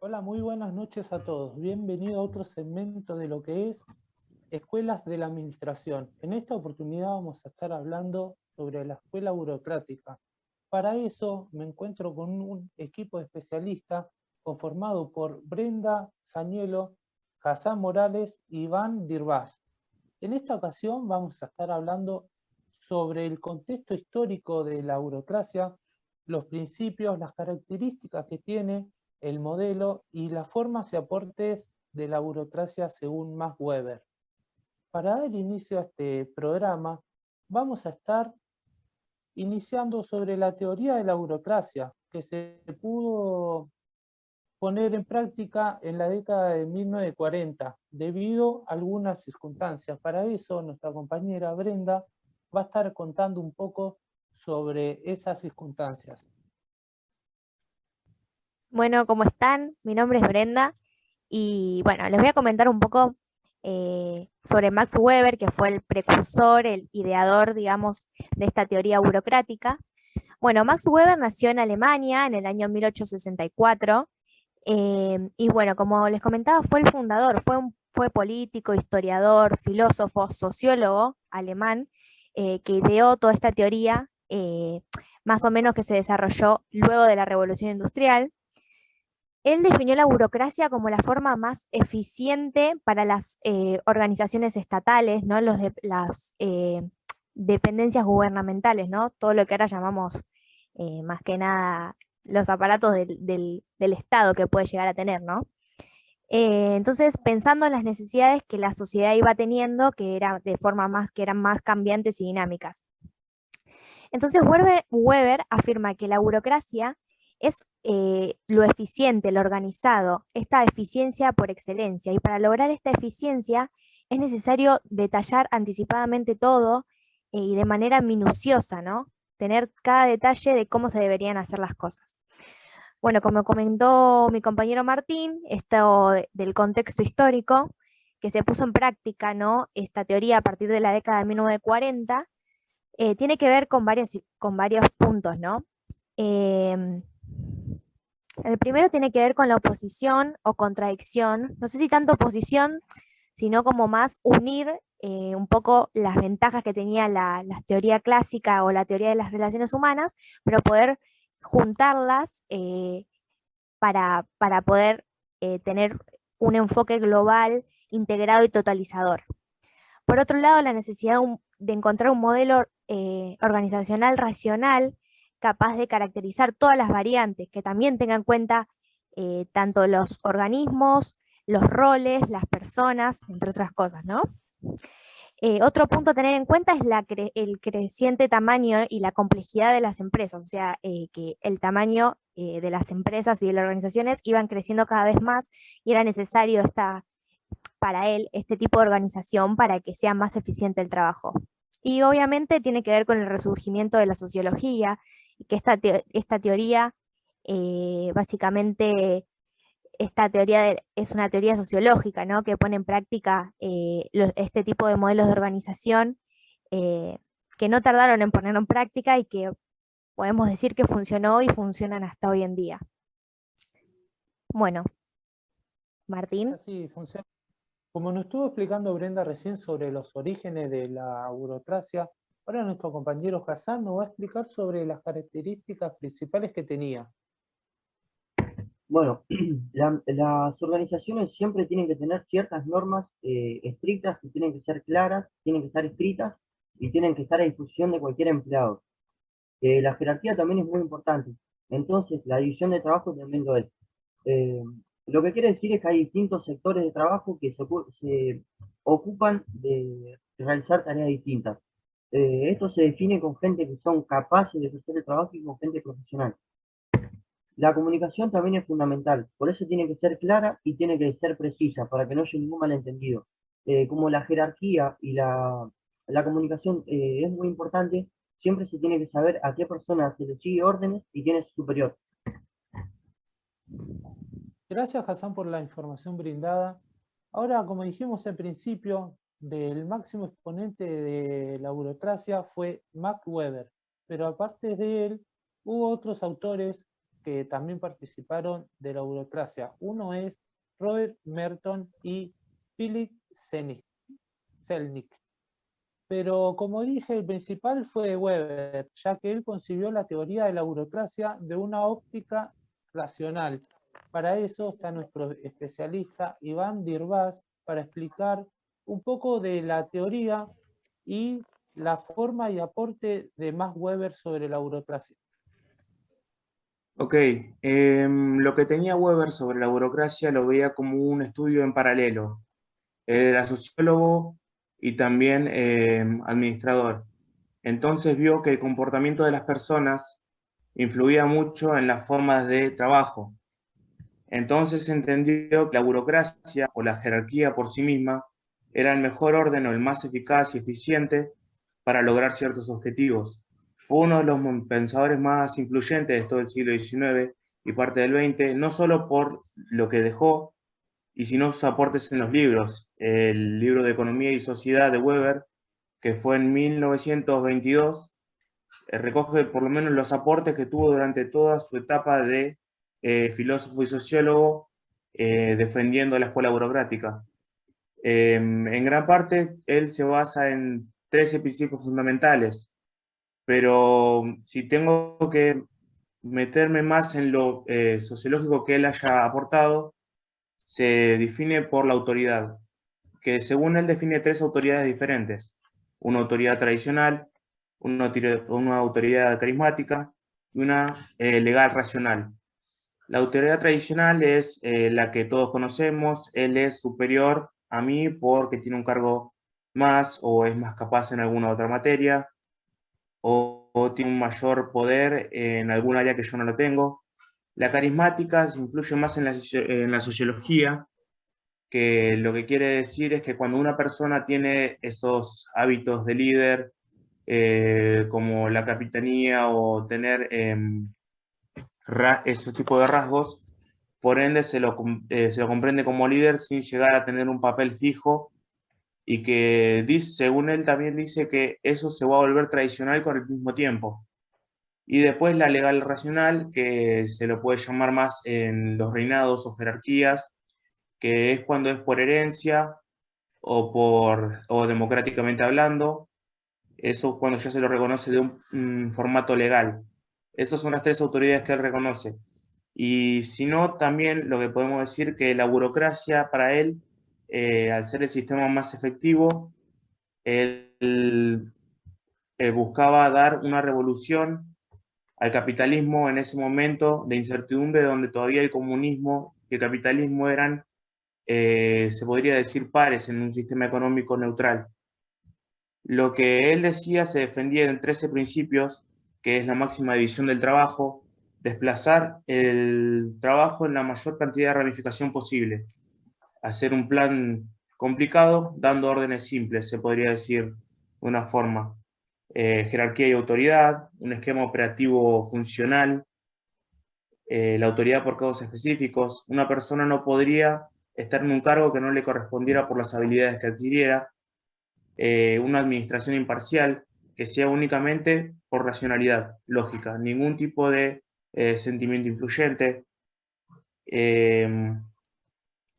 Hola, muy buenas noches a todos. Bienvenido a otro segmento de lo que es Escuelas de la Administración. En esta oportunidad vamos a estar hablando sobre la escuela burocrática. Para eso me encuentro con un equipo de especialistas conformado por Brenda Sanielo, Hassan Morales y Iván Dirbaz. En esta ocasión vamos a estar hablando sobre el contexto histórico de la burocracia, los principios, las características que tiene el modelo y las formas y aportes de la burocracia según Max Weber. Para dar inicio a este programa, vamos a estar iniciando sobre la teoría de la burocracia, que se pudo poner en práctica en la década de 1940, debido a algunas circunstancias. Para eso, nuestra compañera Brenda va a estar contando un poco sobre esas circunstancias. Bueno, ¿cómo están? Mi nombre es Brenda y bueno, les voy a comentar un poco sobre Max Weber, que fue el precursor, el ideador, digamos, de esta teoría burocrática. Bueno, Max Weber nació en Alemania en el año 1864 y bueno, como les comentaba, fue el fundador, fue político, historiador, filósofo, sociólogo alemán que ideó toda esta teoría, más o menos que se desarrolló luego de la Revolución Industrial. Él definió la burocracia como la forma más eficiente para las organizaciones estatales, ¿no? Las dependencias gubernamentales, ¿no? Todo lo que ahora llamamos más que nada los aparatos del Estado que puede llegar a tener, ¿no? Entonces, pensando en las necesidades que la sociedad iba teniendo, que eran más cambiantes y dinámicas. Entonces, Weber afirma que la burocracia es lo eficiente, lo organizado, esta eficiencia por excelencia. Y para lograr esta eficiencia es necesario detallar anticipadamente todo y de manera minuciosa, ¿no? Tener cada detalle de cómo se deberían hacer las cosas. Bueno, como comentó mi compañero Martín, esto del contexto histórico que se puso en práctica, ¿no? Esta teoría a partir de la década de 1940 tiene que ver con varios puntos, ¿no? Em, el primero tiene que ver con la oposición o contradicción, no sé si tanto oposición, sino como más unir un poco las ventajas que tenía la teoría clásica o la teoría de las relaciones humanas, pero poder juntarlas para poder tener un enfoque global, integrado y totalizador. Por otro lado, la necesidad de encontrar un modelo organizacional racional capaz de caracterizar todas las variantes, que también tenga en cuenta tanto los organismos, los roles, las personas, entre otras cosas, ¿no? Otro punto a tener en cuenta es el creciente tamaño y la complejidad de las empresas, o sea, que el tamaño de las empresas y de las organizaciones iban creciendo cada vez más y era necesario para él este tipo de organización para que sea más eficiente el trabajo. Y obviamente tiene que ver con el resurgimiento de la sociología, y que esta teoría, básicamente, es una teoría sociológica, ¿no? Que pone en práctica este tipo de modelos de organización eh, que no tardaron en ponerlo en práctica y que podemos decir que funcionó y funcionan hasta hoy en día. Bueno, Martín. Así funciona. Como nos estuvo explicando Brenda recién sobre los orígenes de la burocracia, ahora nuestro compañero Hassan nos va a explicar sobre las características principales que tenía. Bueno, las organizaciones siempre tienen que tener ciertas normas estrictas que tienen que ser claras, tienen que estar escritas y tienen que estar a disposición de cualquier empleado. La jerarquía también es muy importante. Entonces, la división de trabajo también lo es. Eh, lo que quiere decir es que hay distintos sectores de trabajo que se ocupan de realizar tareas distintas. Esto se define con gente que son capaces de hacer el trabajo y con gente profesional. La comunicación también es fundamental, por eso tiene que ser clara y tiene que ser precisa, para que no haya ningún malentendido. Como la jerarquía y la comunicación es muy importante, siempre se tiene que saber a qué persona se le sigue órdenes y quién es su superior. Gracias, Hassan, por la información brindada. Ahora, como dijimos al principio, del máximo exponente de la burocracia fue Max Weber, pero aparte de él, hubo otros autores que también participaron de la burocracia. Uno es Robert Merton y Philip Selnick. Pero como dije, el principal fue Weber, ya que él concibió la teoría de la burocracia de una óptica racional. Para eso está nuestro especialista Iván Dirbás para explicar un poco de la teoría y la forma y aporte de Max Weber sobre la burocracia. Ok, lo que tenía Weber sobre la burocracia lo veía como un estudio en paralelo. Él era sociólogo y también administrador. Entonces vio que el comportamiento de las personas influía mucho en las formas de trabajo. Entonces entendió que la burocracia o la jerarquía por sí misma era el mejor orden o el más eficaz y eficiente para lograr ciertos objetivos. Fue uno de los pensadores más influyentes de todo el siglo XIX y parte del XX, no solo por lo que dejó, y sino sus aportes en los libros. El libro de Economía y Sociedad de Weber, que fue en 1922, recoge por lo menos los aportes que tuvo durante toda su etapa de filósofo y sociólogo defendiendo la escuela burocrática. En gran parte, él se basa en 13 principios fundamentales, pero si tengo que meterme más en lo sociológico que él haya aportado, se define por la autoridad, que según él define tres autoridades diferentes: una autoridad tradicional, una autoridad carismática y una legal racional. La autoridad tradicional es la que todos conocemos. Él es superior a mí porque tiene un cargo más o es más capaz en alguna otra materia o tiene un mayor poder en algún área que yo no lo tengo. La carismática influye más en la sociología, que lo que quiere decir es que cuando una persona tiene esos hábitos de líder, como la capitanía o tener esos tipos de rasgos, por ende se lo comprende como líder sin llegar a tener un papel fijo, y que según él también dice que eso se va a volver tradicional con el mismo tiempo. Y después la legal racional, que se lo puede llamar más en los reinados o jerarquías, que es cuando es por herencia o democráticamente hablando. Eso cuando ya se lo reconoce de un formato legal. Esas son las tres autoridades que él reconoce. Y si no, también lo que podemos decir que la burocracia para él, al ser el sistema más efectivo, él buscaba dar una revolución al capitalismo en ese momento de incertidumbre, donde todavía el comunismo y el capitalismo eran, se podría decir, pares en un sistema económico neutral. Lo que él decía se defendía en 13 principios, que es la máxima división del trabajo, desplazar el trabajo en la mayor cantidad de ramificación posible, hacer un plan complicado dando órdenes simples, se podría decir de una forma. Jerarquía y autoridad, un esquema operativo funcional, la autoridad por casos específicos. Una persona no podría estar en un cargo que no le correspondiera por las habilidades que adquiriera. Una administración imparcial que sea únicamente por racionalidad, lógica, ningún tipo de sentimiento influyente.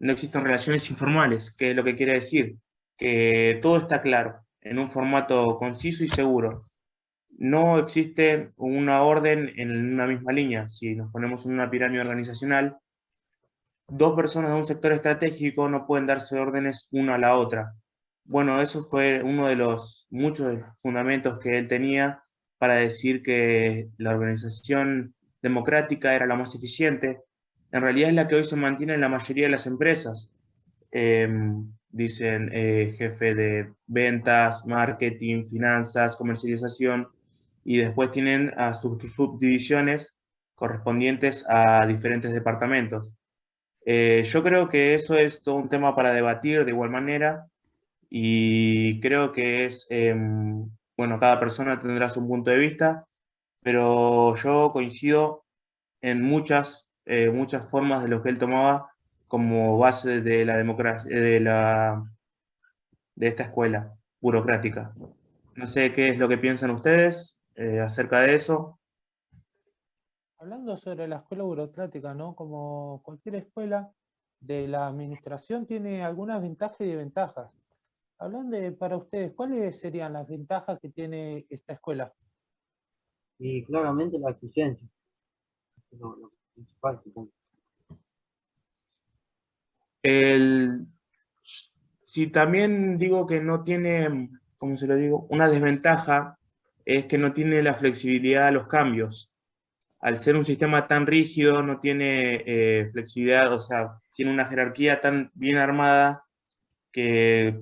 No existen relaciones informales, que es lo que quiere decir que todo está claro, en un formato conciso y seguro. No existe una orden en una misma línea. Si nos ponemos en una pirámide organizacional, dos personas de un sector estratégico no pueden darse órdenes una a la otra. Bueno, eso fue uno de los muchos fundamentos que él tenía para decir que la organización democrática era la más eficiente. En realidad es la que hoy se mantiene en la mayoría de las empresas. Dicen jefe de ventas, marketing, finanzas, comercialización, y después tienen a sus subdivisiones correspondientes a diferentes departamentos. Yo creo que eso es todo un tema para debatir de igual manera, y creo que es, bueno, cada persona tendrá su punto de vista, pero yo coincido en muchas formas de lo que él tomaba como base de la democracia, de esta escuela burocrática. No sé qué es lo que piensan ustedes acerca de eso. Hablando sobre la escuela burocrática, ¿no? Como cualquier escuela de la administración tiene algunas ventajas y desventajas. Hablando para ustedes, ¿cuáles serían las ventajas que tiene esta escuela? Y claramente la eficiencia, es lo principal que tengo. El, si también digo que no tiene, ¿cómo se lo digo? Una desventaja es que no tiene la flexibilidad a los cambios. Al ser un sistema tan rígido, no tiene flexibilidad, o sea, tiene una jerarquía tan bien armada que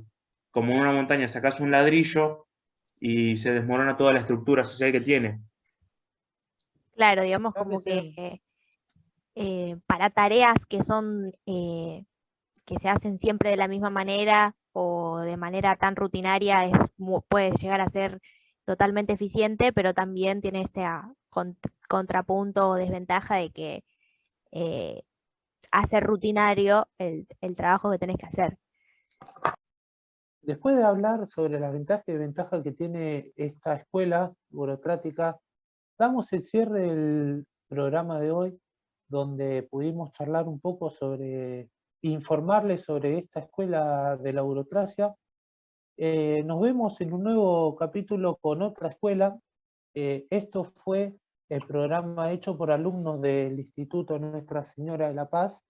como en una montaña sacas un ladrillo y se desmorona toda la estructura social que tiene. Claro, digamos Acá como que recién, para tareas que son, que se hacen siempre de la misma manera o de manera tan rutinaria, puede llegar a ser totalmente eficiente, pero también tiene este contrapunto o desventaja de que eh, hace rutinario el trabajo que tenés que hacer. después de hablar sobre las ventajas y desventajas que tiene esta escuela burocrática, damos el cierre del programa de hoy, donde pudimos charlar un poco sobre, informarles sobre esta escuela de la burocracia. Nos vemos en un nuevo capítulo con otra escuela. Esto fue el programa hecho por alumnos del Instituto Nuestra Señora de la Paz.